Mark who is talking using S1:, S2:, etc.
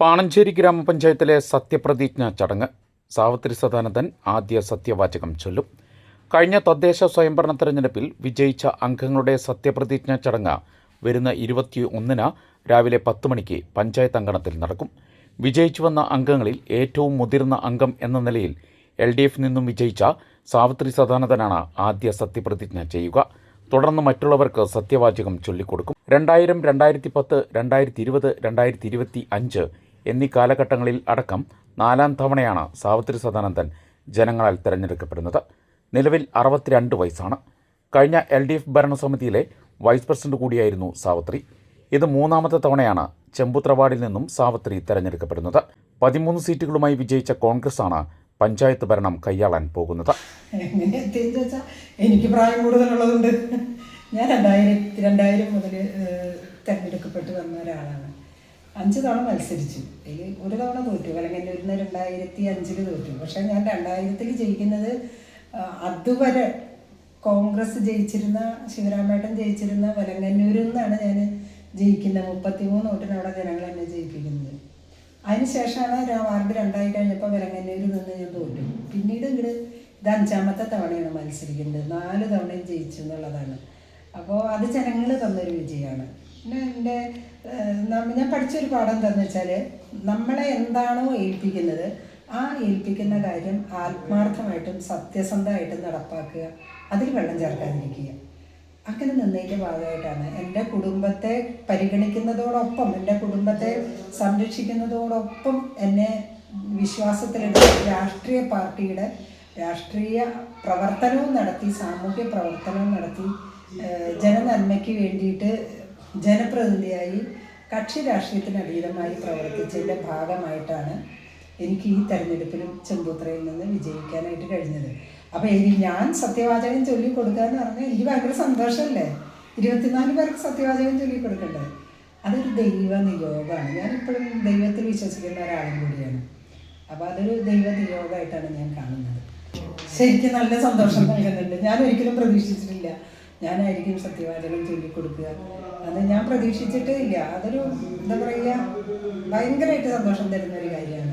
S1: പാണഞ്ചേരി ഗ്രാമപഞ്ചായത്തിലെ സത്യപ്രതിജ്ഞാ ചടങ്ങ്. സാവിത്രി സദാനന്ദൻ ആദ്യ സത്യവാചകം ചൊല്ലും. കഴിഞ്ഞ തദ്ദേശ സ്വയംഭരണ തെരഞ്ഞെടുപ്പിൽ വിജയിച്ച അംഗങ്ങളുടെ സത്യപ്രതിജ്ഞാ ചടങ്ങ് വരുന്ന 21-ന് രാവിലെ 10 മണിക്ക് പഞ്ചായത്ത് അങ്കണത്തിൽ നടക്കും. വിജയിച്ചുവന്ന അംഗങ്ങളിൽ ഏറ്റവും മുതിർന്ന അംഗം എന്ന നിലയിൽ LDF നിന്നും വിജയിച്ച സാവിത്രി സദാനന്ദനാണ് ആദ്യ സത്യപ്രതിജ്ഞ ചെയ്യുക. തുടർന്ന് മറ്റുള്ളവർക്ക് സത്യവാചകം ചൊല്ലിക്കൊടുക്കും. 2000, 2010, 2020, 2025 എന്നീ കാലഘട്ടങ്ങളിൽ അടക്കം 4ാം തവണയാണ് സാവിത്രി സദാനന്ദൻ ജനങ്ങളാൽ തിരഞ്ഞെടുക്കപ്പെടുന്നത്. നിലവിൽ 62 വയസ്സാണ്. കഴിഞ്ഞ LDF ഭരണസമിതിയിലെ വൈസ് പ്രസിഡന്റ് കൂടിയായിരുന്നു സാവിത്രി. ഇത് 3ാമത്തെ തവണയാണ് ചെമ്പൂത്ര വാർഡിൽ നിന്നും സാവിത്രി തിരഞ്ഞെടുക്കപ്പെടുന്നത്. 13 സീറ്റുകളുമായി വിജയിച്ച കോൺഗ്രസാണ് പഞ്ചായത്ത് ഭരണം കൈയാളാൻ പോകുന്നത്.
S2: എനിക്ക് പ്രായം കൂടുതലുള്ളതുകൊണ്ട് ഞാൻ 2000 മുതൽ തിരഞ്ഞെടുക്കപ്പെട്ട് വന്ന ഒരാളാണ്. 5 തവണ മത്സരിച്ചു. അതിൽ ഒരു തവണ തോറ്റു. വലങ്ങന്നൂരിൽ 2005 തോറ്റു. പക്ഷേ ഞാൻ 2000 ജയിക്കുന്നത് അതുവരെ കോൺഗ്രസ് ജയിച്ചിരുന്ന, ശിവരാമേട്ടൻ ജയിച്ചിരുന്ന വലങ്ങന്നൂരിൽ നിന്നാണ് ഞാൻ ജയിക്കുന്നത്. 33 വോട്ടിന് അവിടെ ജനങ്ങൾ എന്നെ ജയിപ്പിക്കുന്നത്. അതിനുശേഷമാണ് വാർഡ് 2 കഴിഞ്ഞപ്പോൾ വലങ്ങന്നൂരിൽ നിന്ന് ഞാൻ തോറ്റു. പിന്നീട് ഇത് 5ാമത്തെ തവണയാണ് മത്സരിക്കുന്നത്. 4 തവണയും ജയിച്ചു എന്നുള്ളതാണ്. അപ്പോൾ അത് ജനങ്ങൾ തന്നൊരു വിജയമാണ്. പിന്നെ ഞാൻ പഠിച്ചൊരു പാഠം എന്താണെന്ന് വെച്ചാൽ, നമ്മളെ എന്താണോ ഏൽപ്പിക്കുന്നത് ആ ഏൽപ്പിക്കുന്ന കാര്യം ആത്മാർത്ഥമായിട്ടും സത്യസന്ധമായിട്ടും നടപ്പാക്കുക, അതിൽ വെള്ളം ചേർക്കാതിരിക്കുക. അങ്ങനെ നിന്നതിൻ്റെ ഭാഗമായിട്ടാണ് എൻ്റെ കുടുംബത്തെ പരിഗണിക്കുന്നതോടൊപ്പം, എൻ്റെ കുടുംബത്തെ സംരക്ഷിക്കുന്നതോടൊപ്പം എന്നെ വിശ്വാസത്തിലെടുത്ത് രാഷ്ട്രീയ പാർട്ടിയുടെ രാഷ്ട്രീയ പ്രവർത്തനവും നടത്തി, സാമൂഹ്യ പ്രവർത്തനവും നടത്തി, ജനനന്മയ്ക്ക് വേണ്ടിയിട്ട് ജനപ്രതിനിധിയായി കക്ഷി രാഷ്ട്രീയത്തിന് അതീതമായി പ്രവർത്തിച്ചതിൻ്റെ ഭാഗമായിട്ടാണ് എനിക്ക് ഈ തെരഞ്ഞെടുപ്പിലും ചെമ്പൂത്രയിൽ നിന്ന് വിജയിക്കാനായിട്ട് കഴിഞ്ഞത്. അപ്പോൾ ഞാൻ സത്യവാചകം ചൊല്ലിക്കൊടുക്കുക എന്ന് പറഞ്ഞാൽ എനിക്ക് ഭയങ്കര സന്തോഷമല്ലേ. 24 പേർക്ക് സത്യവാചകം ചൊല്ലിക്കൊടുക്കണ്ടേ? അതൊരു ദൈവ നിയോഗമാണ്. ഞാനിപ്പോഴും ദൈവത്തിൽ വിശ്വസിക്കുന്ന ഒരാളും കൂടിയാണ്. അപ്പോൾ അതൊരു ദൈവ നിയോഗമായിട്ടാണ് ഞാൻ കാണുന്നത്. ശരിക്കും നല്ല സന്തോഷം നൽകുന്നുണ്ട്. ഞാൻ ഒരിക്കലും പ്രതീക്ഷിച്ചിട്ടില്ല ഞാനായിരിക്കും സത്യവാചകം ചൊല്ലിക്കൊടുക്കുക. അത് ഞാൻ പ്രതീക്ഷിച്ചിട്ടേ ഇല്ല. അതൊരു എന്താ പറയുക, ഭയങ്കരമായിട്ട് സന്തോഷം തരുന്ന ഒരു കാര്യമാണ്.